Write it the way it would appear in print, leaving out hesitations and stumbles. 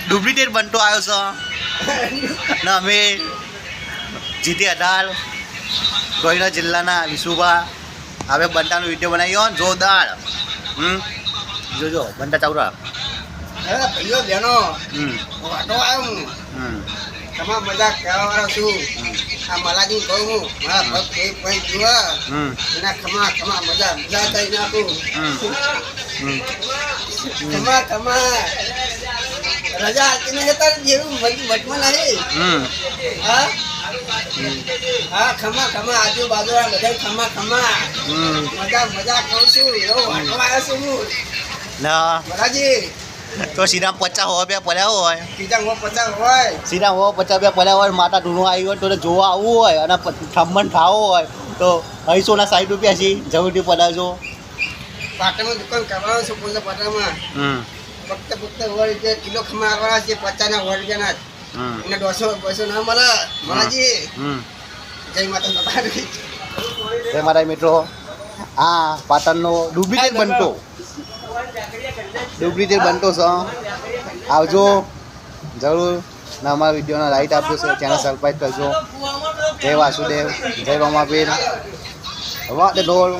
duplicate બનતો આવ્યો છે ને અમે જીતી 18 કોઈના જિલ્લાના વિશુભા હવે બંટાનો વિડીયો બનાવ્યો જોરદાર જોજો બંટા ચાવરા ભાઈઓ બહેનો વાટો આવ્યો હું તમામ મજાક કહેવાવાળો છું આ મલાજી કહું હું મારા ભક્ત એક પોઈન્ટ જુઓ એના ખમા ખમા મજા કરી નાખું ખમા ખમા રજા આપી ને જતા જેવું વચમાં નહીં હા હા ખમા ખમા આજુબાજુ બધા ખમા ખમા મજા કહું છું એવો વાટો આવ્યો છું હું ના મલાજી તો સીધા 50 રૂપિયા પડ્યા હોય સીધા 50 હોય સીધા 50 રૂપિયા પડ્યા હોય માતા ઢૂંઢવા આવી હોય તો જોવા આવવું હોય અને ઠમણ ખાવો હોય તો 260 રૂપિયા છે જરૂરથી પડાવજો પાટણમાં દુકાન કરવાનો છું પોતે પાટણમાં ફક્ત હોય કે કિલો ખમા આવવાના છે 50 ના 100 રૂપિયાના એને 200 ના મળે મહારાજી જય માતા જય માતા મિત્રો આ પાટણનો ડુપ્લિકેટ બનતો છે આવજો જરૂર ને અમારા વિડીયોને લાઈક આપજો ચેનલ સબસ્ક્રાઈબ કરજો જય વાસુદેવ જય રમાપીર હવા તે ડોળ